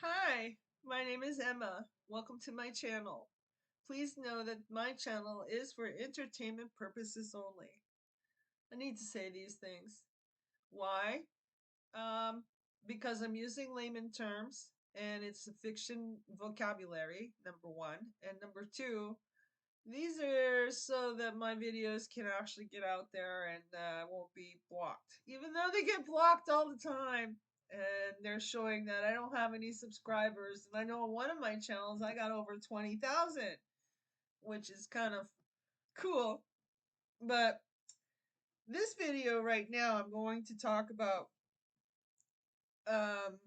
Hi, my name is Emma. Welcome to my channel. Please know that my channel is for entertainment purposes only. I need to say these things. Why? Um, because I'm using layman terms and it's a fiction vocabulary, number one. And number two, these are so that my videos can actually get out there and won't be blocked. Even though they get blocked all the time. And they're showing that I don't have any subscribers. And I know on one of my channels I got over 20,000, which is kind of cool. But this video right now, I'm going to talk about um,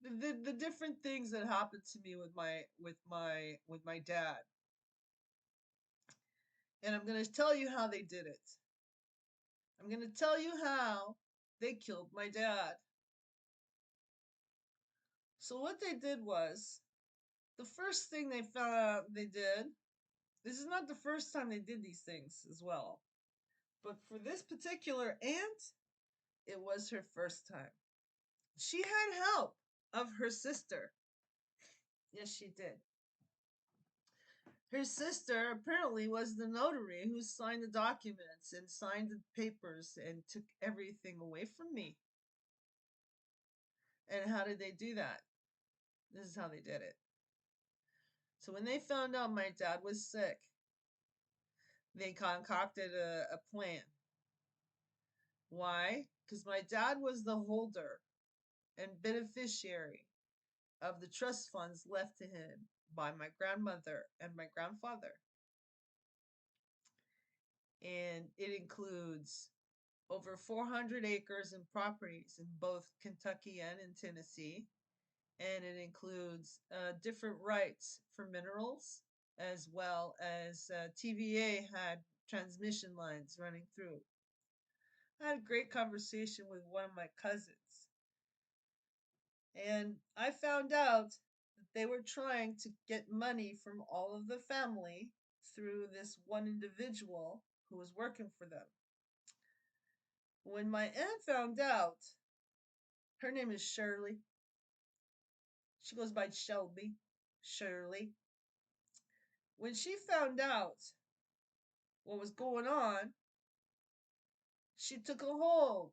the different things that happened to me with my dad. And I'm going to tell you how they did it. I'm going to tell you how they killed my dad. So what they did was, the first thing they found out they did, this is not the first time they did these things as well, but for this particular aunt, it was her first time. She had help of her sister. Yes, she did. Her sister apparently was the notary who signed the documents and signed the papers and took everything away from me. And how did they do that? This is how they did it. So when they found out my dad was sick, they concocted a plan. Why? Because my dad was the holder and beneficiary of the trust funds left to him by my grandmother and my grandfather. And it includes over 400 acres and properties in both Kentucky and in Tennessee. And it includes different rights for minerals, as well as TVA had transmission lines running through. I had a great conversation with one of my cousins, and I found out that they were trying to get money from all of the family through this one individual who was working for them. When my aunt found out, her name is Shirley. She goes by Shelby. Shirley. When she found out what was going on, she took a hold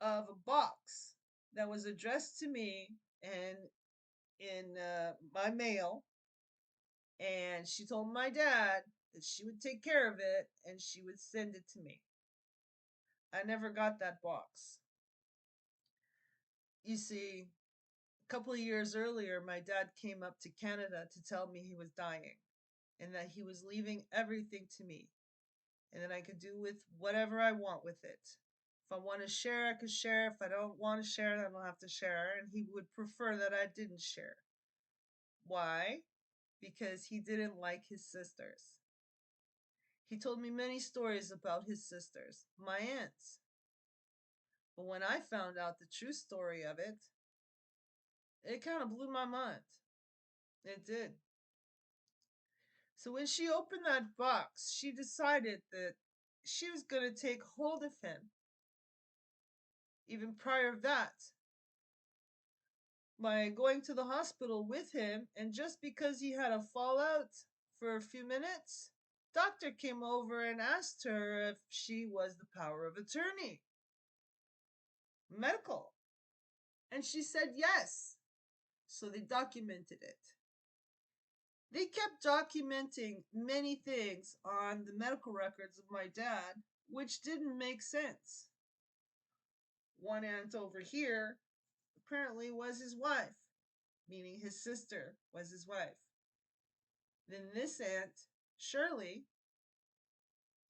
of a box that was addressed to me and in my mail, and she told my dad that she would take care of it and she would send it to me. I never got that box. You see, a couple of years earlier, my dad came up to Canada to tell me he was dying and that he was leaving everything to me and that I could do with whatever I want with it. If I want to share, I could share. If I don't want to share, I don't have to share. And he would prefer that I didn't share. Why? Because he didn't like his sisters. He told me many stories about his sisters, my aunts. But when I found out the true story of it, it kind of blew my mind. It did. So when she opened that box, she decided that she was going to take hold of him. Even prior to that, by going to the hospital with him, and just because he had a fallout for a few minutes, doctor came over and asked her if she was the power of attorney, medical, and she said yes. So they documented it. They kept documenting many things on the medical records of my dad, which didn't make sense. One aunt over here apparently was his wife, meaning his sister was his wife. Then this aunt, Shirley,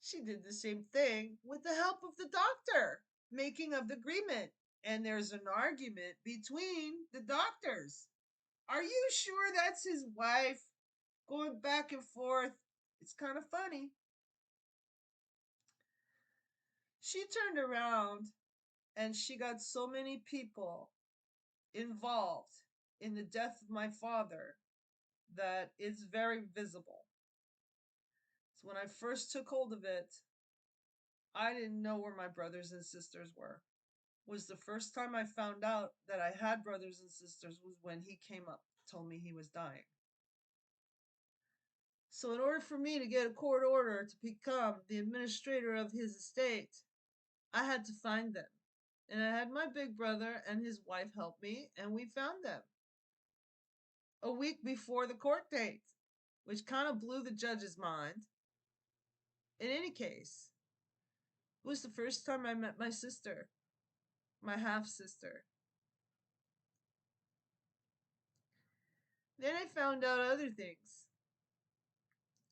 she did the same thing with the help of the doctor, making of the agreement. And there's an argument between the doctors. Are you sure that's his wife? Going back and forth. It's kind of funny. She turned around and she got so many people involved in the death of my father that it's very visible. So when I first took hold of it, I didn't know where my brothers and sisters were. was the first time I found out that I had brothers and sisters was when he came up, told me he was dying. So in order for me to get a court order to become the administrator of his estate, I had to find them. And I had my big brother and his wife help me, and we found them a week before the court date, which kind of blew the judge's mind. In any case, it was the first time I met my sister, my half sister. Then I found out other things.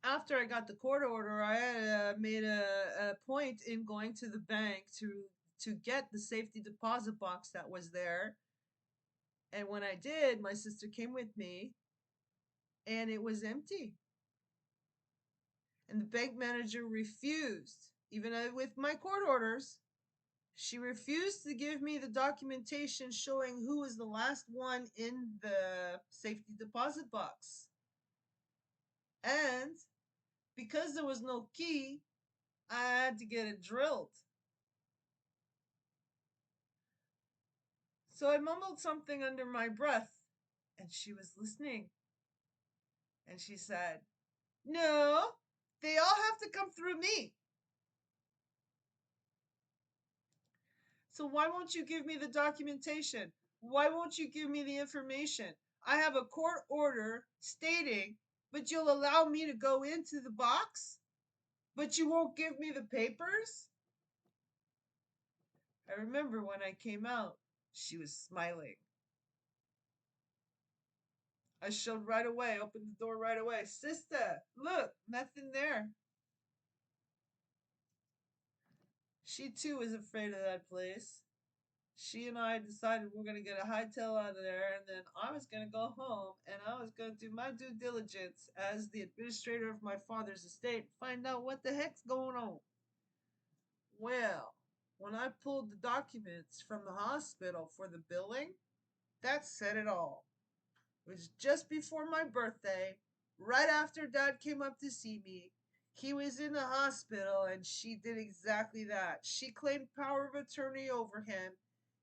After I got the court order, I had made a point in going to the bank to get the safety deposit box that was there. And when I did, my sister came with me, and it was empty. And the bank manager refused, even with my court orders, she refused to give me the documentation showing who was the last one in the safety deposit box. And because there was no key, I had to get it drilled. So I mumbled something under my breath, and she was listening. And she said, "No, they all have to come through me. So why won't you give me the documentation? Why won't you give me the information? I have a court order stating, but you'll allow me to go into the box, but you won't give me the papers?" I remember when I came out, she was smiling. I showed right away, opened the door right away. "Sister, look, nothing there." She too was afraid of that place. She and I decided we're going to get a hightail out of there, and then I was going to go home and I was going to do my due diligence as the administrator of my father's estate and find out what the heck's going on. Well, when I pulled the documents from the hospital for the billing, that said it all. It was just before my birthday, right after Dad came up to see me. He was in the hospital, and she did exactly that. She claimed power of attorney over him,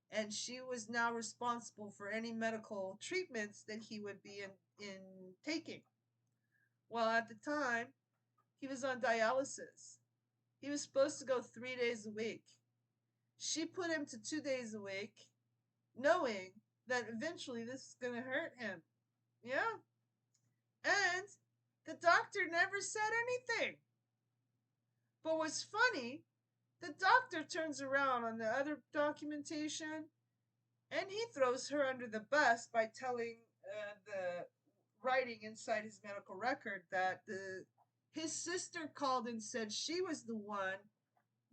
and she was now responsible for any medical treatments that he would be in taking. Well, at the time, he was on dialysis. He was supposed to go 3 days a week. She put him to 2 days a week, knowing that eventually this is going to hurt him. Yeah. And the doctor never said anything. But what's funny, the doctor turns around on the other documentation, and he throws her under the bus by telling the writing inside his medical record that his sister called and said she was the one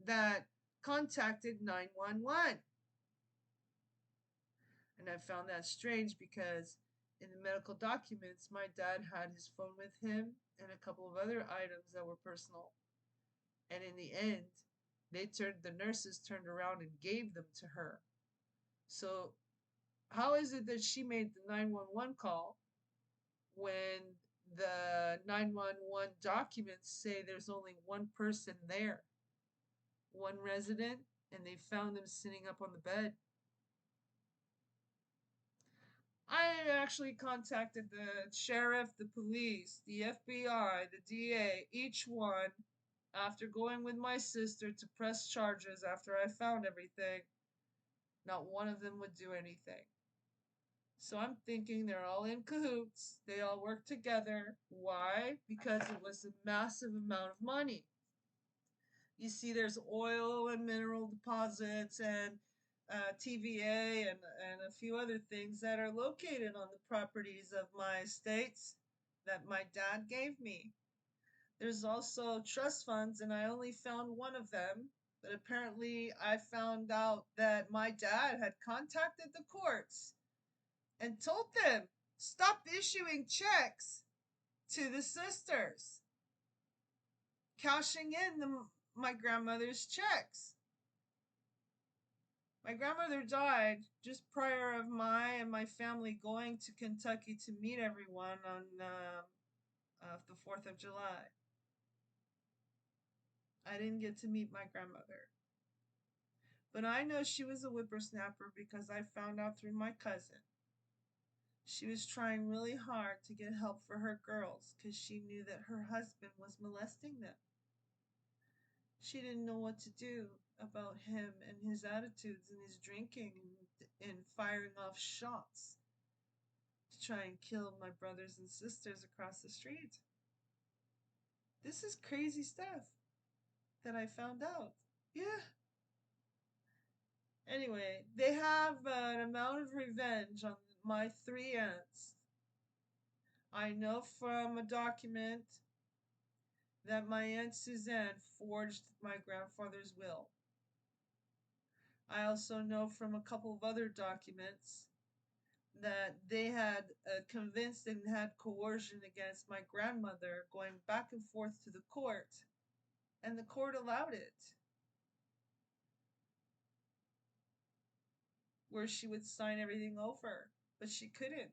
that contacted 911. And I found that strange because in the medical documents, my dad had his phone with him and a couple of other items that were personal. And in the end, the nurses turned around and gave them to her. So how is it that she made the 911 call when the 911 documents say there's only one person there, one resident, and they found them sitting up on the bed? I actually contacted the sheriff, the police, the FBI, the DA, each one, after going with my sister to press charges after I found everything. Not one of them would do anything. So I'm thinking they're all in cahoots. They all work together. Why? Because it was a massive amount of money. You see, there's oil and mineral deposits and TVA and a few other things that are located on the properties of my estates that my dad gave me. There's also trust funds, and I only found one of them. But apparently, I found out that my dad had contacted the courts and told them, stop issuing checks to the sisters, cashing in my grandmother's checks. My grandmother died just prior of my and my family going to Kentucky to meet everyone on the 4th of July. I didn't get to meet my grandmother. But I know she was a whippersnapper because I found out through my cousin. She was trying really hard to get help for her girls because she knew that her husband was molesting them. She didn't know what to do about him and his attitudes and his drinking and firing off shots to try and kill my brothers and sisters across the street. This is crazy stuff that I found out. Yeah. Anyway, they have an amount of revenge on my three aunts. I know from a document that my Aunt Suzanne forged my grandfather's will. I also know from a couple of other documents that they had convinced and had coercion against my grandmother going back and forth to the court, and the court allowed it, where she would sign everything over, but she couldn't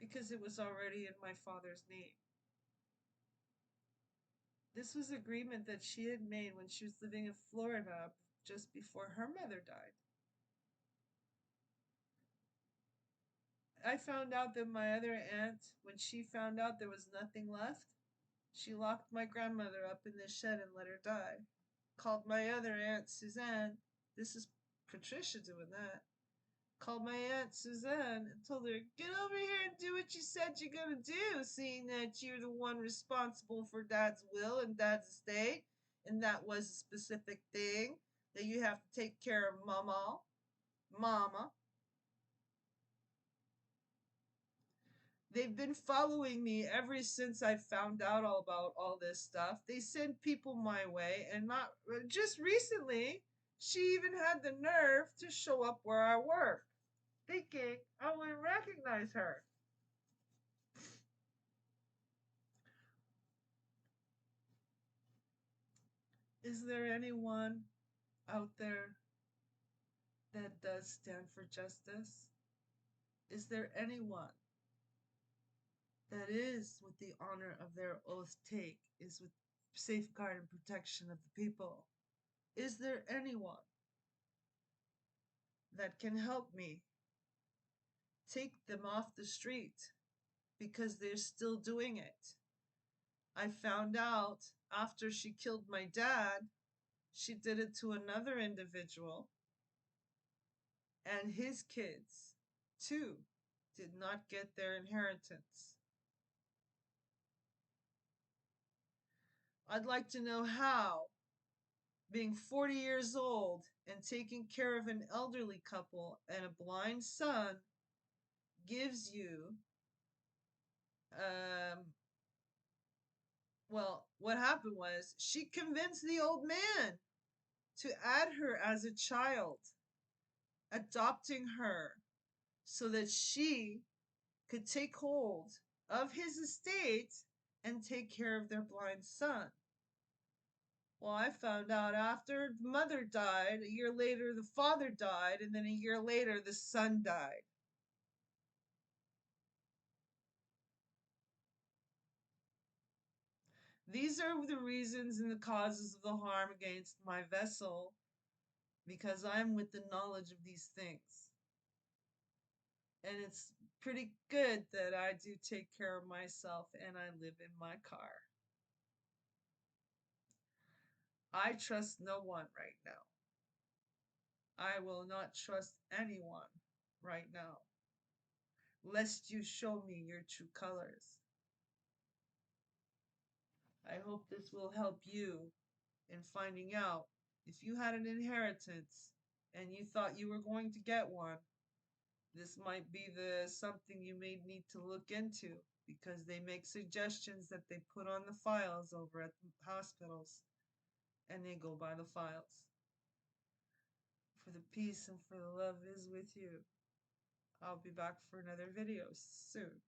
because it was already in my father's name. This was agreement that she had made when she was living in Florida just before her mother died. I found out that my other aunt, when she found out there was nothing left, she locked my grandmother up in the shed and let her die. Called my other Aunt Suzanne. This is Patricia doing that. Called my Aunt Suzanne and told her, get over here and do what you said you're gonna do, seeing that you're the one responsible for Dad's will and Dad's estate, and that was a specific thing that you have to take care of Mama. Mama. They've been following me ever since I found out all about all this stuff. They send people my way, and not just recently, she even had the nerve to show up where I work, thinking I wouldn't recognize her. Is there anyone out there that does stand for justice? Is there anyone that is with the honor of their oath take, is with safeguard and protection of the people? Is there anyone that can help me take them off the street because they're still doing it? I found out after she killed my dad, she did it to another individual, and his kids, too, did not get their inheritance. I'd like to know how, being 40 years old and taking care of an elderly couple and a blind son, gives you well, what happened was she convinced the old man to add her as a child, adopting her so that she could take hold of his estate and take care of their blind son. Well, I found out after the mother died, a year later the father died, and then a year later the son died. These are the reasons and the causes of the harm against my vessel, because I'm with the knowledge of these things. And it's pretty good that I do take care of myself and I live in my car. I trust no one right now. I will not trust anyone right now, lest you show me your true colors. I hope this will help you in finding out if you had an inheritance and you thought you were going to get one. This might be the something you may need to look into, because they make suggestions that they put on the files over at the hospitals, and they go by the files. For the peace and for the love is with you. I'll be back for another video soon.